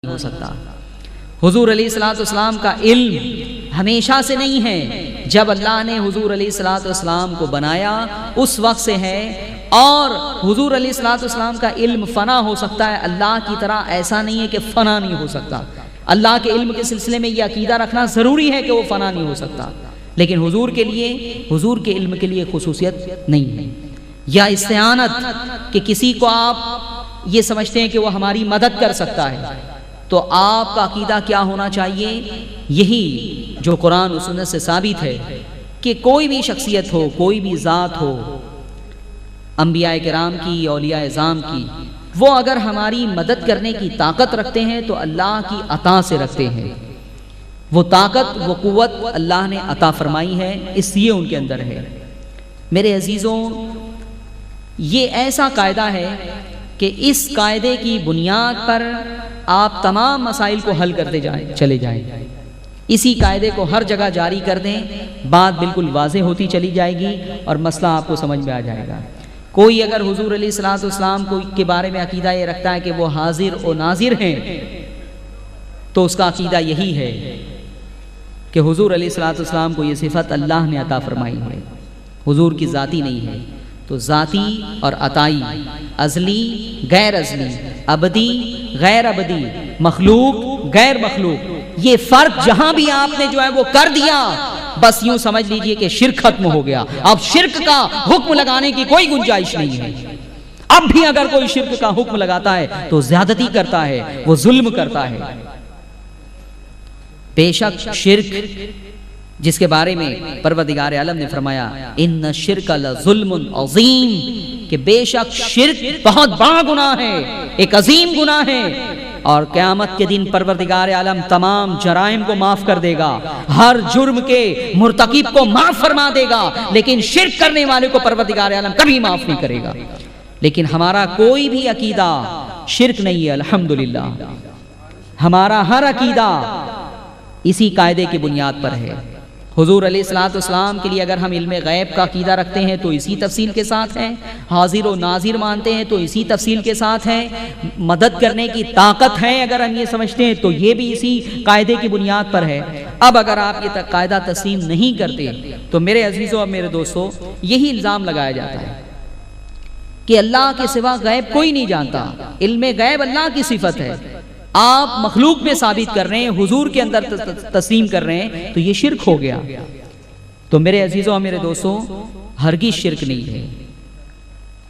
ہو سکتا۔ حضور علیہ الصلوۃ والسلام کا علم ہمیشہ سے نہیں ہے، جب اللہ نے حضور علیہ الصلوۃ والسلام کو بنایا اس وقت سے ہے، اور حضور علیہ الصلوۃ والسلام کا علم فنا ہو سکتا ہے، اللہ کی طرح ایسا نہیں ہے کہ فنا نہیں ہو سکتا۔ اللہ کے علم کے سلسلے میں یہ عقیدہ رکھنا ضروری ہے کہ وہ فنا نہیں ہو سکتا، لیکن حضور کے لیے، حضور کے علم کے لیے خصوصیت نہیں ہے، یا استعانت کہ کسی کو آپ یہ سمجھتے ہیں کہ وہ ہماری مدد کر سکتا ہے، تو آپ کا عقیدہ کیا ہونا چاہیے؟ یہی جو قرآن و سنت سے ثابت ہے کہ کوئی بھی شخصیت ہو، کوئی بھی ذات ہو، انبیاء کرام کی، اولیاء اعظام کی، وہ اگر ہماری مدد کرنے کی طاقت رکھتے ہیں تو اللہ کی عطا سے رکھتے ہیں۔ وہ طاقت، وہ قوت اللہ نے عطا فرمائی ہے، اس لیے ان کے اندر ہے۔ میرے عزیزوں، یہ ایسا قاعدہ ہے کہ اس قاعدے کی بنیاد پر آپ تمام مسائل کو حل کرتے چلے جائیں، اسی قاعدے کو ہر جگہ جاری کر دیں، بات بالکل واضح ہوتی چلی جائے گی اور مسئلہ آپ کو سمجھ میں آ جائے گا۔ کوئی اگر حضور علیہ الصلوۃ والسلام کے بارے میں عقیدہ یہ رکھتا ہے کہ وہ حاضر و ناظر ہیں، تو اس کا عقیدہ یہی ہے کہ حضور علیہ الصلوۃ والسلام کو یہ صفت اللہ نے عطا فرمائی ہے، حضور کی ذاتی نہیں ہے۔ تو ذاتی اور عطائی، ازلی غیر ازلی، ابدی غیر ابدی، مخلوق غیر مخلوق، یہ فرق جہاں بھی آپ نے جو ہے وہ کر دیا، بس یوں سمجھ لیجئے کہ شرک ختم ہو گیا۔ اب شرک کا حکم لگانے کی کوئی گنجائش نہیں ہے۔ اب بھی اگر کوئی شرک کا حکم لگاتا ہے تو زیادتی کرتا ہے، وہ ظلم کرتا ہے۔ بے شک شرک، جس کے بارے میں پروردگار عالم نے فرمایا ان الشرک لظلم عظیم، کہ بے شک شرک بہت بڑا گناہ ہے، ایک عظیم گناہ ہے، اور قیامت کے دن پروردگار عالم تمام جرائم کو معاف کر دے گا، ہر جرم کے مرتکب کو معاف فرما دے گا، لیکن شرک کرنے والے کو پروردگار عالم کبھی معاف نہیں کرے گا۔ لیکن ہمارا کوئی بھی عقیدہ شرک نہیں ہے، الحمدللہ، ہمارا ہر عقیدہ اسی قاعدے کی بنیاد پر ہے۔ حضور علیہ الصلوۃ والسلام کے لیے اگر ہم علم غیب کا عقیدہ رکھتے ہیں تو اسی تفصیل کے ساتھ ہیں، حاضر و ناظر مانتے ہیں تو اسی تفصیل کے ساتھ ہیں، مدد کرنے کی طاقت ہے اگر ہم یہ سمجھتے ہیں تو یہ بھی اسی قاعدے کی بنیاد پر ہے۔ اب اگر آپ یہ قاعدہ تسلیم نہیں کرتے تو میرے عزیزوں اور میرے دوستوں، یہی الزام لگایا جاتا ہے کہ اللہ کے سوا غیب کوئی نہیں جانتا، علم غیب اللہ کی صفت ہے، آپ مخلوق میں ثابت کر رہے ہیں، حضور کے اندر تسلیم کر رہے ہیں، تو یہ شرک ہو گیا۔ تو میرے عزیزوں اور میرے دوستوں، ہرگز شرک نہیں ہے۔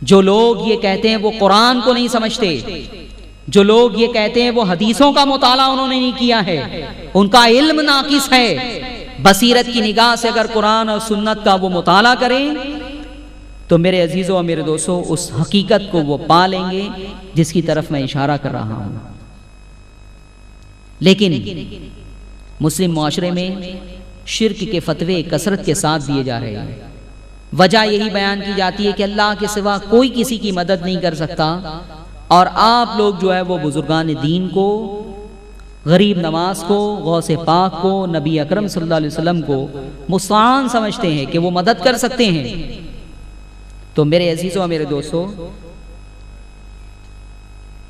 جو لوگ یہ کہتے ہیں وہ قرآن کو نہیں سمجھتے، جو لوگ یہ کہتے ہیں وہ حدیثوں کا مطالعہ انہوں نے نہیں کیا ہے، ان کا علم ناقص ہے، بصیرت کی نگاہ سے اگر قرآن اور سنت کا وہ مطالعہ کریں تو میرے عزیزوں اور میرے دوستوں، اس حقیقت کو وہ پا لیں گے جس کی طرف میں اشارہ کر رہا ہوں۔ لیکن مسلم معاشرے میں شرک کے فتوے کثرت کے ساتھ دیے جا رہے ہیں۔ وجہ یہی بیان کی جاتی ہے کہ اللہ کے سوا کوئی کسی کی مدد نہیں کر سکتا، اور آپ لوگ جو ہے وہ بزرگان دین کو، غریب نواز کو، غوث پاک کو، نبی اکرم صلی اللہ علیہ وسلم کو مستعان سمجھتے ہیں کہ وہ مدد کر سکتے ہیں۔ تو میرے عزیزوں اور میرے دوستوں،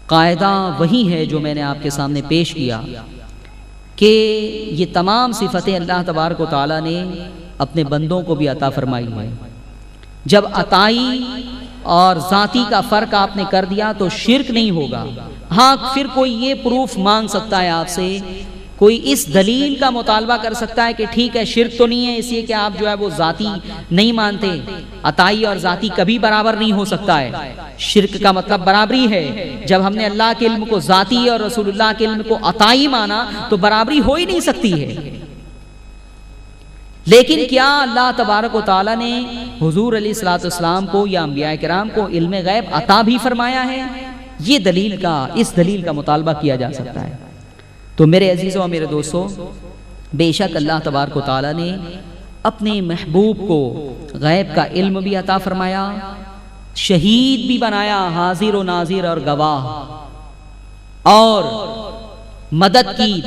قاعدہ وہی ہے جو میں نے آپ کے سامنے پیش کیا کہ یہ تمام صفتیں اللہ تبارک و تعالیٰ نے اپنے بندوں کو بھی عطا فرمائی ہے۔ جب عطائی اور ذاتی کا فرق آپ نے کر دیا تو شرک نہیں ہوگا۔ ہاں، پھر کوئی یہ پروف مانگ سکتا ہے آپ سے، کوئی اس دلیل کا مطالبہ کر سکتا ہے کہ ٹھیک ہے شرک تو نہیں ہے، اس لیے کہ آپ جو ہے وہ ذاتی نہیں مانتے، عطائی اور ذاتی کبھی برابر نہیں ہو سکتا ہے۔ شرک کا مطلب برابری ہے۔ جب ہم نے اللہ کے علم کو ذاتی اور رسول اللہ کے علم کو عطائی مانا تو برابری ہو ہی نہیں سکتی ہے۔ لیکن کیا اللہ تبارک و تعالیٰ نے حضور علیہ الصلوۃ والسلام کو یا انبیاء کرام کو علم غیب عطا بھی فرمایا ہے؟ اس دلیل کا مطالبہ کیا جا سکتا ہے۔ تو میرے عزیزوں اور میرے دوستوں، بے شک اللہ تبارک و تعالیٰ نے اپنے محبوب کو غیب کا علم بھی عطا فرمایا، شہید بھی بنایا، حاضر و ناظر اور گواہ، اور مدد کی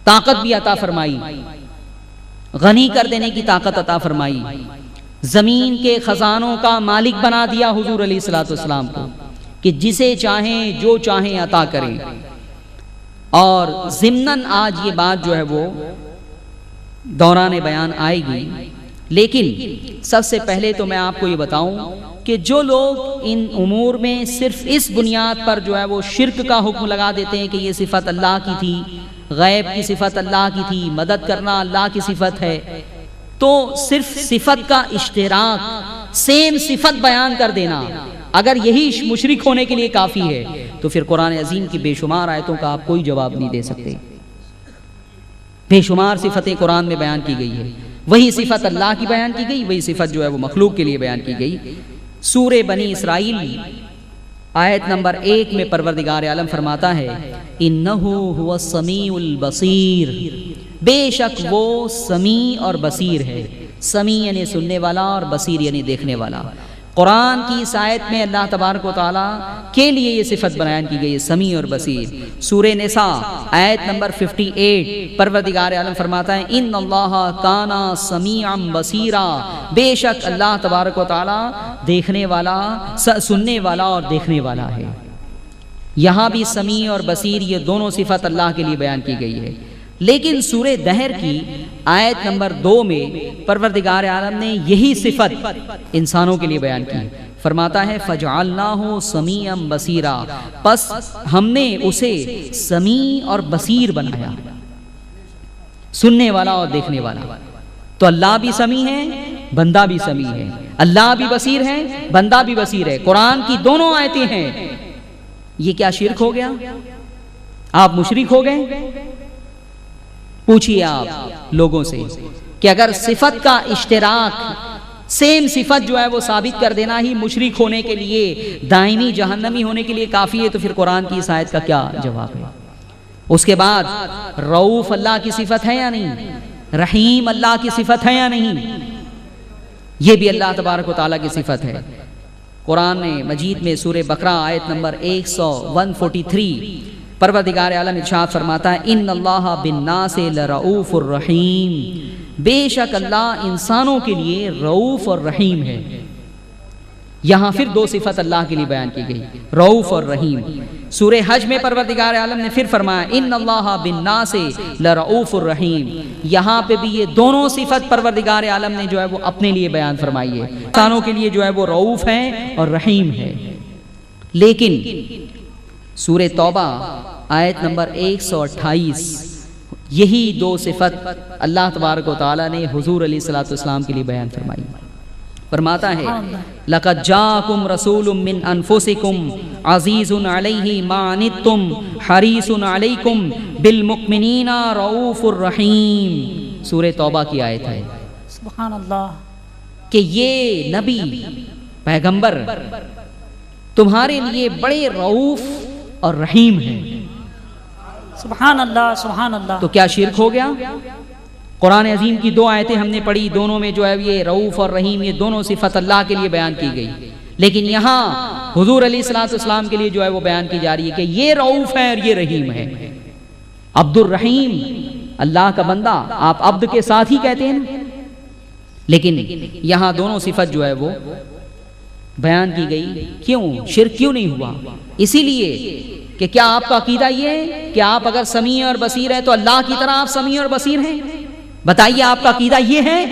طاقت بھی عطا فرمائی، غنی کر دینے کی طاقت عطا فرمائی، زمین کے خزانوں کا مالک بنا دیا حضور علیہ الصلوۃ والسلام کو کہ جسے چاہیں جو چاہیں عطا کریں۔ اور ضمناً آج یہ بات جو ہے وہ دوران بیان آئے گی، لیکن سب سے پہلے تو میں آپ کو یہ بتاؤں کہ جو لوگ ان امور میں صرف اس بنیاد پر جو ہے وہ شرک کا حکم لگا دیتے ہیں کہ یہ صفت اللہ کی تھی، غیب کی صفت اللہ کی تھی، مدد کرنا اللہ کی صفت ہے، تو صرف صفت کا اشتراک، سیم صفت بیان کر دینا اگر یہی مشرک ہونے کے لیے کافی ہے تو پھر قرآن عظیم کی بے شمار آیتوں کا آپ کوئی جواب نہیں دے سکتے۔ بے شمار صفتیں قرآن میں بیان کی گئی ہے، وہی صفت اللہ کی بیان کی گئی، وہی صفت جو ہے وہ مخلوق کے لیے بیان کی گئی۔ سورہ بنی اسرائیل آیت نمبر 1 میں پروردگار عالم فرماتا ہے اِنَّهُ هُوَ السَّمِيعُ الْبَصِيرُ، بے شک وہ سمیع اور بصیر ہے۔ سمیع یعنی سننے والا اور بصیر یعنی دیکھنے والا۔ قرآن کی اس آیت میں اللہ تبارک و تعالیٰ کے لیے یہ صفت بیان کی گئی ہے، سمیع اور بصیر۔ سورہ نساء آیت نمبر 58 پروردگار عالم فرماتا ہے ان اللہ کان سمیعا بصیرا، بے شک اللہ تبارک و تعالیٰ دیکھنے والا، سننے والا اور دیکھنے والا ہے۔ یہاں بھی سمیع اور بصیر یہ دونوں صفت اللہ کے لیے بیان کی گئی ہے، لیکن سورہ دہر کی آیت نمبر 2 میں پروردگار عالم نے یہی صفت انسانوں کے لیے بیان کی، فرماتا ہے فَجَعَلْنَاهُ سَمِيعًا بَصِيرًا، پس ہم نے اسے سمیع اور بصیر بنایا، سننے والا اور دیکھنے والا۔ تو اللہ بھی سمیع ہے، بندہ بھی سمیع ہے، اللہ بھی بصیر ہے، بندہ بھی بصیر ہے۔ قرآن کی دونوں آیتیں ہیں۔ یہ کیا شرک ہو گیا؟ آپ مشرک ہو گئے؟ پوچھئے آپ لوگوں سے کہ اگر صفت کا اشتراک، سیم صفت جو ہے وہ ثابت کر دینا ہی مشرک ہونے کے لیے، دائمی جہنمی ہونے کے لیے کافی ہے، تو پھر قرآن کی اس آیت کا کیا جواب ہے؟ اس کے بعد رؤوف اللہ کی صفت ہے یا نہیں؟ رحیم اللہ کی صفت ہے یا نہیں؟ یہ بھی اللہ تبارک و تعالیٰ کی صفت ہے۔ قرآن مجید میں سورہ بقرہ آیت نمبر 143 پروردگار عالم ارشاد فرماتا ہے ان اللہ بالناس لرؤوف الرحیم، بے شک اللہ انسانوں کے لیے رؤوف اور رحیم ہے۔ یہاں پھر دو صفت اللہ کے لیے بیان کی گئی، رؤوف اور رحیم۔ سورہ حج میں پروردگار عالم نے پھر فرمایا ان اللہ بالناس لرؤوف الرحیم، یہاں پہ بھی یہ دونوں صفت پروردگار عالم نے جو ہے وہ اپنے لیے بیان فرمائی ہے، انسانوں کے لیے جو ہے وہ رؤوف ہے اور رحیم ہے۔ لیکن سورہ توبہ آیت نمبر 128 یہی دو صفت اللہ تبارک و تعالیٰ نے حضور علیہ الصلوۃ والسلام کے لیے بیان فرمائی۔ فرماتا ہے لَقَدْ جَاءَكُمْ رَسُولٌ مِّنْ أَنفُسِكُمْ عَزِيزٌ عَلَيْهِ مَا عَنِتُّمْ حَرِيصٌ عَلَيْكُمْ بِالْمُؤْمِنِينَ رَؤُوفٌ رَحِيمٌ۔ سورہ توبہ کی آیت ہے۔ سبحان اللہ، کہ یہ نبی پیغمبر تمہارے لیے بڑے رؤوف اور رحیم ہے۔ سبحان اللہ، سبحان اللہ۔ تو کیا شرک ہو گیا؟ قرآن عظیم کی دو آیتیں ہم نے پڑھی، دونوں میں جو ہے یہ رؤوف اور رحیم یہ دونوں صفت اللہ کے لیے بیان کی گئی، لیکن یہاں حضور علیہ الصلوۃ والسلام کے لیے جو ہے وہ بیان کی جا رہی ہے کہ یہ رؤوف ہے اور یہ رحیم ہے۔ عبد الرحیم اللہ کا بندہ، آپ عبد کے ساتھ ہی کہتے ہیں نا، لیکن یہاں دونوں صفت جو ہے وہ بیان کی گئی۔ کیوں شرک کیوں نہیں ہوا؟ اسی لیے کہ کیا آپ کا عقیدہ یہ ہے کہ آپ اگر سمیع اور بصیر ہیں تو اللہ کی طرح آپ سمیع اور بصیر ہیں؟ بتائیے آپ کا عقیدہ یہ ہے؟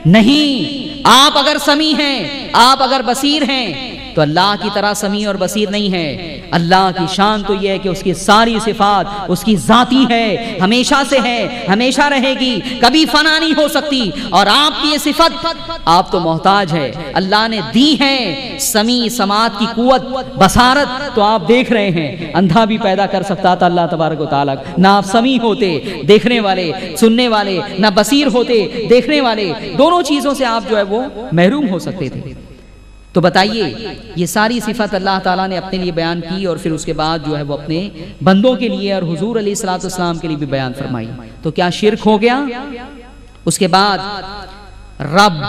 نہیں، آپ اگر سمیع ہیں، آپ اگر بصیر ہیں تو اللہ کی طرح سمیع اور بصیر نہیں ہے۔ اللہ کی شان تو یہ ہے کہ اس کی ساری صفات اس کی ذاتی ہے، ہمیشہ سے ہے، ہمیشہ رہے گی، کبھی فنا نہیں ہو سکتی۔ اور آپ کی یہ صفت، آپ تو محتاج ہے، اللہ نے دی ہے سمیع سماعت کی قوت، بصارت تو آپ دیکھ رہے ہیں، اندھا بھی پیدا کر سکتا تھا اللہ تبارک و تعالیٰ، نہ آپ سمیع ہوتے دیکھنے والے سننے والے، نہ بصیر ہوتے دیکھنے والے، دونوں چیزوں سے آپ جو ہے وہ محروم ہو سکتے تھے۔ تو بتائیے یہ ساری صفت اللہ تعالیٰ نے اپنے لیے بیان کی اور پھر اس کے بعد جو ہے وہ اپنے بندوں کے لیے اور حضور علیہ الصلوۃ والسلام کے لیے بھی بیان فرمائی، تو کیا شرک ہو گیا؟ اس کے بعد رب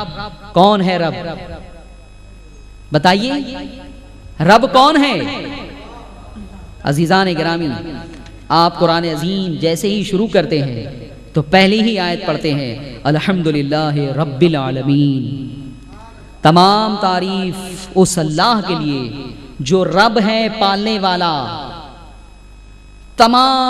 کون ہے؟ رب بتائیے رب کون ہے؟ عزیزان گرامی، آپ قرآن عظیم جیسے ہی شروع کرتے ہیں تو پہلی ہی آیت پڑھتے ہیں الحمدللہ رب العالمین، تمام تعریف اس اللہ کے لیے جو رب ہے، پالنے والا، تمام